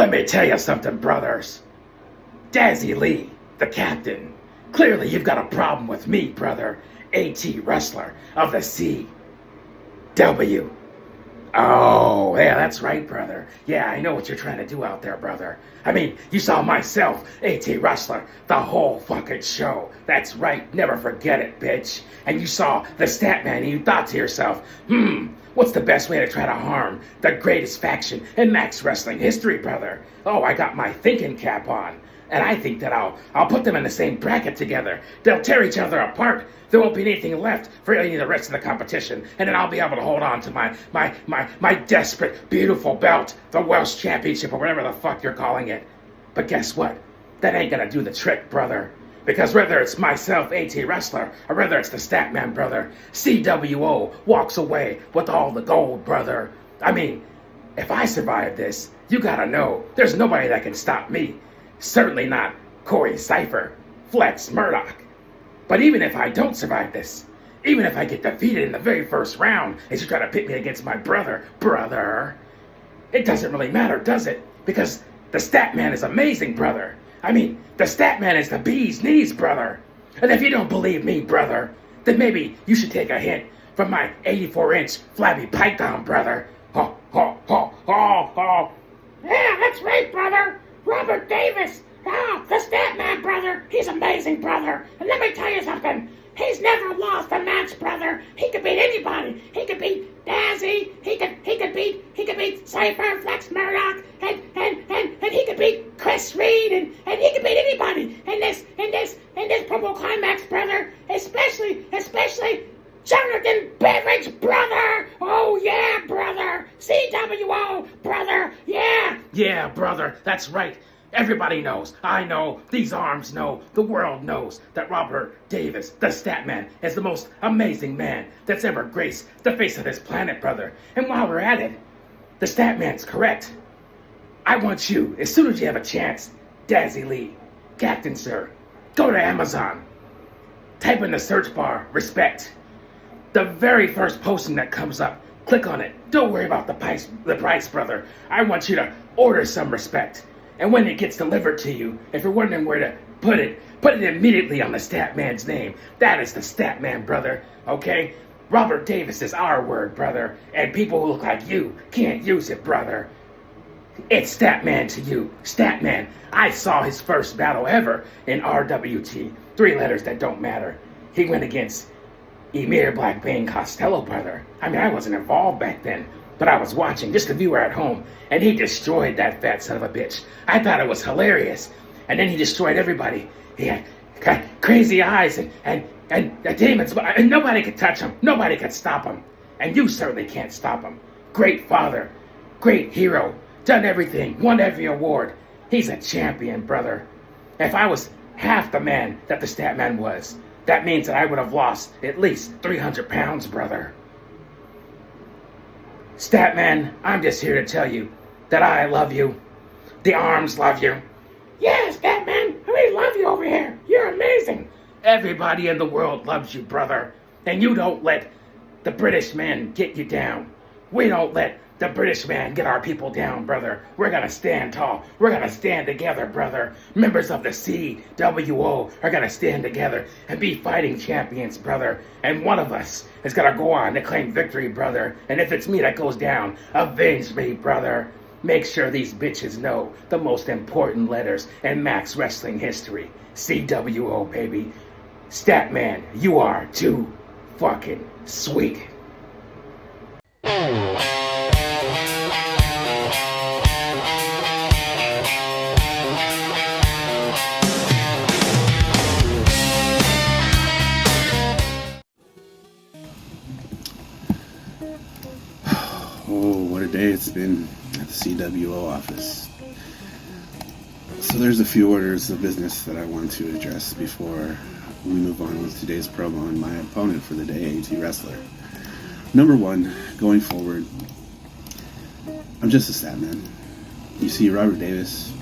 Let me tell you something, brothers. Dazzy Lee, the captain. Clearly you've got a problem with me, brother. A.T. Rustlar of the C.W. Oh, yeah, that's right, brother. Yeah, I know what you're trying to do out there, brother. I mean, you saw myself, A.T. Rustlar, the whole fucking show. That's right, never forget it, bitch. And you saw the Statman and you thought to yourself, what's the best way to try to harm the greatest faction in Max Wrestling history, brother? Oh, I got my thinking cap on. And I think that I'll put them in the same bracket together. They'll tear each other apart. There won't be anything left for any of the rest of the competition. And then I'll be able to hold on to my desperate, beautiful belt, the Welsh Championship, or whatever the fuck you're calling it. But guess what? That ain't gonna do the trick, brother. Because whether it's myself, A.T. Rustlar, or whether it's the Statman, brother, CWO walks away with all the gold, brother. I mean, if I survive this, you gotta know, there's nobody that can stop me. Certainly not Corey Cypher, Flex Murdoch. But even if I don't survive this, even if I get defeated in the very first round as you try to pit me against my brother, it doesn't really matter, does it? Because the Statman is amazing, brother. I mean, the Statman is the bee's knees, brother. And if you don't believe me, brother, then maybe you should take a hint from my 84-inch flabby python, brother. Ho, ho, ho, ho, ho. Yeah, that's right, brother. Robert Davis, the Statman, brother. He's amazing, brother. And let me tell you something. He's never lost a match, brother. He could beat anybody. He could beat Dazzy. He could beat Cypher, Flex Murdoch, and he could beat Chris Reed, and he could beat anybody in this promo climax, brother. Especially Jonathan Beveridge, brother! Oh, yeah, brother! CWO, brother! Yeah! Yeah, brother, that's right. Everybody knows, I know, these arms know, the world knows that Robert Davis, the Statman, is the most amazing man that's ever graced the face of this planet, brother. And while we're at it, the Statman's correct. I want you, as soon as you have a chance, Dazzy Lee, Captain Sir, go to Amazon. Type in the search bar, respect. The very first posting that comes up, click on it. Don't worry about the price, brother. I want you to order some respect. And when it gets delivered to you, if you're wondering where to put it immediately on the Statman's name. That is the Statman, brother, okay? Robert Davis is our word, brother. And people who look like you can't use it, brother. It's Statman to you. Statman. I saw his first battle ever in RWT. 3 letters that don't matter. He went against Emir Blackbane Costello, brother. I mean, I wasn't involved back then, but I was watching, just a viewer at home, and he destroyed that fat son of a bitch. I thought it was hilarious. And then he destroyed everybody. He had crazy eyes and demons, and nobody could touch him. Nobody could stop him. And you certainly can't stop him. Great father, great hero, done everything, won every award. He's a champion, brother. If I was half the man that the Statman was, that means that I would have lost at least 300 pounds, brother. Statman, I'm just here to tell you that I love you. The arms love you. Yeah, Statman, we love you over here. You're amazing. Everybody in the world loves you, brother. And you don't let the British man get you down. We don't let the British man get our people down, brother. We're gonna stand tall. We're gonna stand together, brother. Members of the CWO are gonna stand together and be fighting champions, brother. And one of us is gonna go on to claim victory, brother. And if it's me that goes down, avenge me, brother. Make sure these bitches know the most important letters in Max Wrestling history. CWO, baby. Statman, you are too fucking sweet. Oh, what a day it's been at the CWO office. So there's a few orders of business that I want to address before we move on with today's promo and my opponent for the day, A.T. Rustlar. Number one, going forward, I'm just a Statman. You see, Robert Davis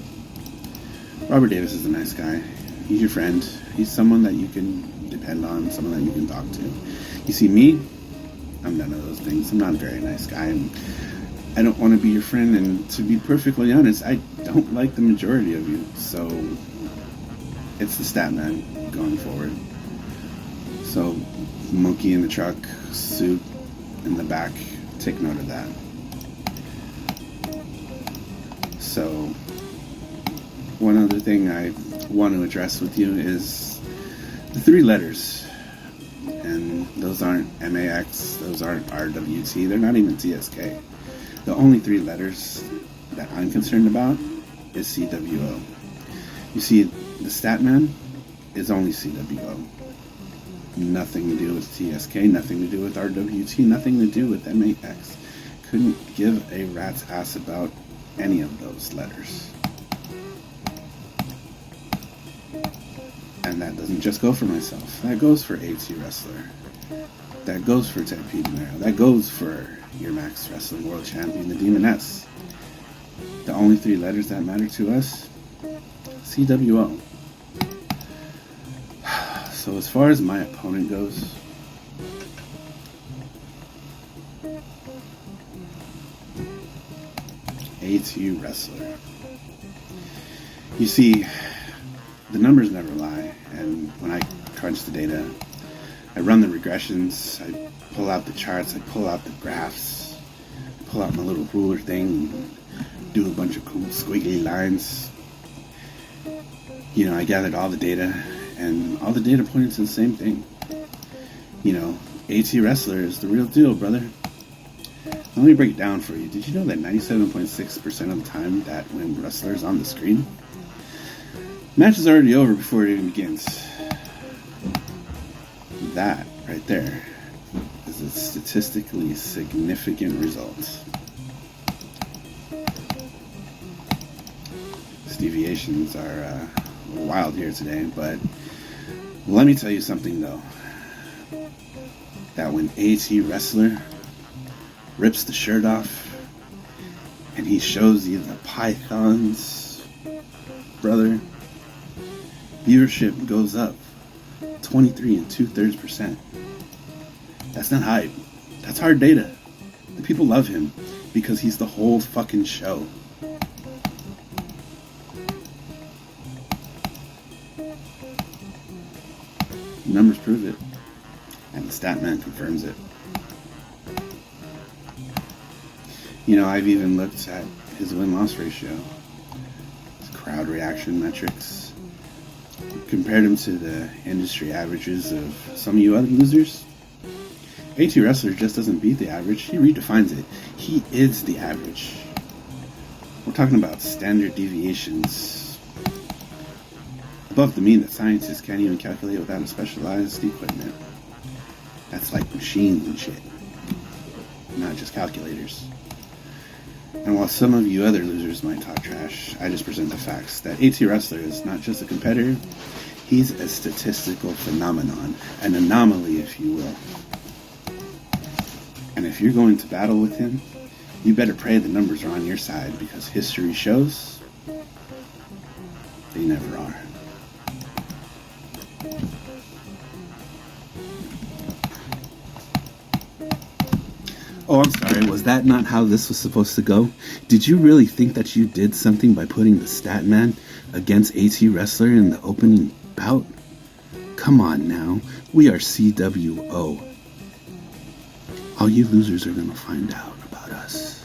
is a nice guy. He's your friend. He's someone that you can depend on, someone that you can talk to. You see me, I'm none of those things. I'm not a very nice guy. I don't want to be your friend, and to be perfectly honest, I don't like the majority of you. So it's the Statman going forward. So monkey in the truck, suit in the back, take note of that. So one other thing I want to address with you is the 3 letters. And those aren't MAX, those aren't RWT, they're not even TSK. The only 3 letters that I'm concerned about is CWO. You see, the Statman is only CWO. Nothing to do with TSK, nothing to do with RWT, nothing to do with MAX. Couldn't give a rat's ass about any of those letters. And that doesn't just go for myself. That goes for AT Rustlar. That goes for Ted Piedmero. That goes for your Max Wrestling World Champion, the Demoness. The only 3 letters that matter to us, CWO. So as far as my opponent goes, AT Wrestler. You see, the numbers never lie, and when I crunch the data, I run the regressions, I pull out the charts, I pull out the graphs, I pull out my little ruler thing, and do a bunch of cool squiggly lines. You know, I gathered all the data, and all the data pointed to the same thing. You know, AT Wrestler is the real deal, brother. Let me break it down for you. Did you know that 97.6% of the time that when Rustlar's on the screen, match is already over before it even begins? That right there is a statistically significant result. These deviations are wild here today, but let me tell you something though. That when AT Wrestler rips the shirt off and he shows you the pythons, brother, viewership goes up 23 2/3%. That's not hype. That's hard data. The people love him because he's the whole fucking show. The numbers prove it, and the Statman confirms it. You know, I've even looked at his win-loss ratio, his crowd reaction metrics, compared him to the industry averages of some of you other losers. AT Wrestler just doesn't beat the average, he redefines it. He is the average. We're talking about standard deviations above the mean that scientists can't even calculate without a specialized equipment. That's like machines and shit, not just calculators. And while some of you other losers might talk trash, I just present the facts that AT Wrestler is not just a competitor, he's a statistical phenomenon, an anomaly if you will. And if you're going to battle with him, you better pray the numbers are on your side, because history shows they never are. Oh, I'm sorry, was that not how this was supposed to go? Did you really think that you did something by putting the Statman against AT Wrestler in the opening bout? Come on now, we are CWO. All you losers are gonna find out about us.